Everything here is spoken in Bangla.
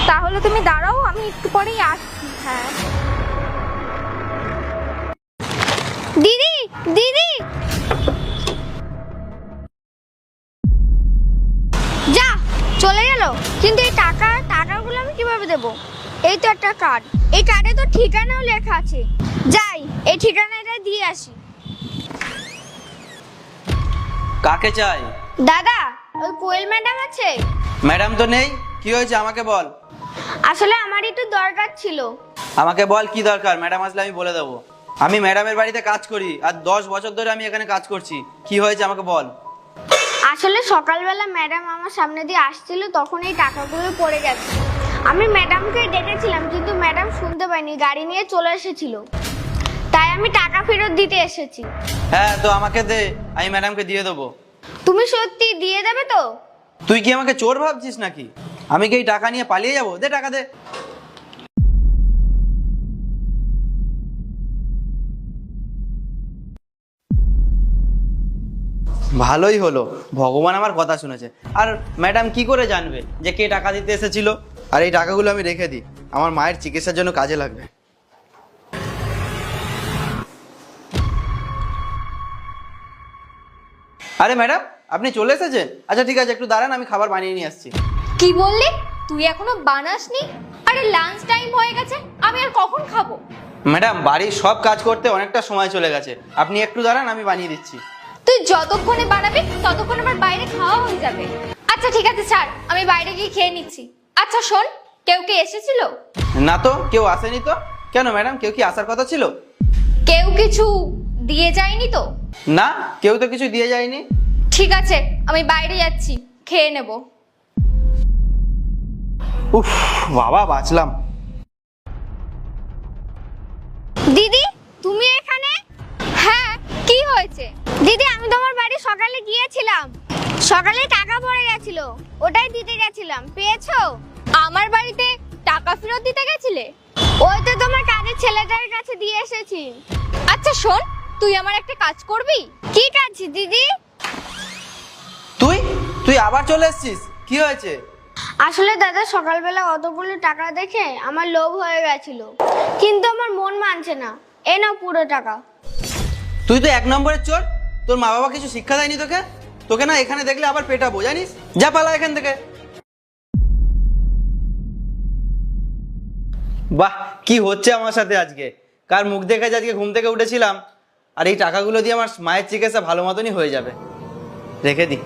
তাহলে তুমি দাঁড়াও, আমি একটু পরেই আসছি। হ্যাঁ দিদি, দিদি যা চলে গেল। কিন্তু এই টাকাগুলো আমি কিভাবে দেবো? এই তো একটা কার্ড, এই কার্ডে তো ঠিকানাও লেখা আছে। যাই এই ঠিকানাটা দিয়ে আসি। কাকে চাই? দাদা, ওই কোয়েল ম্যাডাম আছে? ম্যাডাম তো নেই, কি হয়েছে আমাকে বল। আসলে আমার একটু দরকার ছিল। আমাকে বল কি দরকার, ম্যাডাম আসলে আমি বলে দেবো। আমি ম্যাডামের বাড়িতে কাজ করি আর 10 বছর ধরে আমি এখানে কাজ করছি। কি হয়েছে আমাকে বল। আসলে সকালবেলা ম্যাডাম আমার সামনে দিয়ে আসছিল, তখন এই টাকাগুলো পড়ে গেছে। আমি ম্যাডামকে ডেকেছিলাম কিন্তু ম্যাডাম শুনতে পায়নি, গাড়ি নিয়ে চলে এসেছিল। তাই আমি টাকা ফেরত দিতে এসেছি। হ্যাঁ তো আমাকে দে, আমি ম্যাডামকে দিয়ে দেবো। তুমি সত্যি দিয়ে দেবে তো? তুই কি আমাকে চোর ভাবছিস নাকি? আমি কি এই টাকা নিয়ে পালিয়ে যাবো? দে টাকা দে। ভালোই হলো, ভগবান আমার কথা শুনেছে। আর ম্যাডাম কি করে জানবে যে কে টাকা দিতে এসেছিল? আর এই টাকাগুলো আমি রেখে দিই, আমার মায়ের চিকিৎসার জন্য কাজে লাগবে। আরে ম্যাডাম, আপনি চলে এসেছেন? আচ্ছা ঠিক আছে, একটু দাঁড়ান, আমি খাবার বানিয়ে নিয়ে আসছি। কি বললি? তুই এখনো বানাসনি? আরে লাঞ্চ টাইম হয়ে গেছে, আমি আর কখন খাবো? ম্যাডাম, বাড়ির সব কাজ করতে অনেকটা সময় চলে গেছে, আপনি একটু দাঁড়ান, আমি বানিয়ে দিচ্ছি। তুই যতক্ষণে বানাবি ততক্ষণ আমার বাইরে খাওয়া হয়ে যাবে। আচ্ছা ঠিক আছে ছাড়, আমি বাইরে গিয়ে খেয়ে নিচ্ছি। আচ্ছা শোন, কেউ কি এসেছিল? না তো, কেউ আসেনি তো। কেন ম্যাডাম, কেউ কি আসার কথা ছিল? কেউ কিছু দিয়ে যায়নি তো? না, কেউ তো কিছু দিয়ে যায়নি। ঠিক আছে, আমি বাইরে যাচ্ছি, খেয়ে নেব। উফ, বাবা বাঁচলাম। দিদি, তুমি এখানে? হ্যাঁ, কি হয়েছে? দিদি, আমি তোমার বাড়ি সকালে গিয়েছিলাম, সকালে টাকা পড়ে গেছিল, ওটাই দিতে গেছিলাম। পেয়েছো? আমার বাড়িতে টাকা ফেরত দিতে গেছিলে? ওই তো তোমার কাজের ছেলেটার কাছে দিয়ে এসেছি। আচ্ছা শোন, তুই আমার একটা কাজ করবি? কি কাজ দিদি? তুই তুই আবার চলে এসেছিস, কি হয়েছে? আসলে দাদা, সকালবেলা অতগুলো টাকা দেখে আমার লোভ হয়ে গেছিল, কিন্তু আমার মন মানছে না। এ নাও পুরো টাকা। তুই তো 1 নম্বরের চোর। তোর মা বাবা কিছু শিক্ষা দেয়নি তোকে? তোকে না এখানে দেখলে আবার পেটাবো, জানিস? যা পালা এখান থেকে। বাহ, কি হচ্ছে আমার সাথে আজকে? কার মুখ দেখে আজকে ঘুম থেকে উঠেছিলাম, আর এই টাকাগুলো দিয়ে আমার মায়ের চিকিৎসা ভালো মতনই হয়ে যাবে। রেখে দি।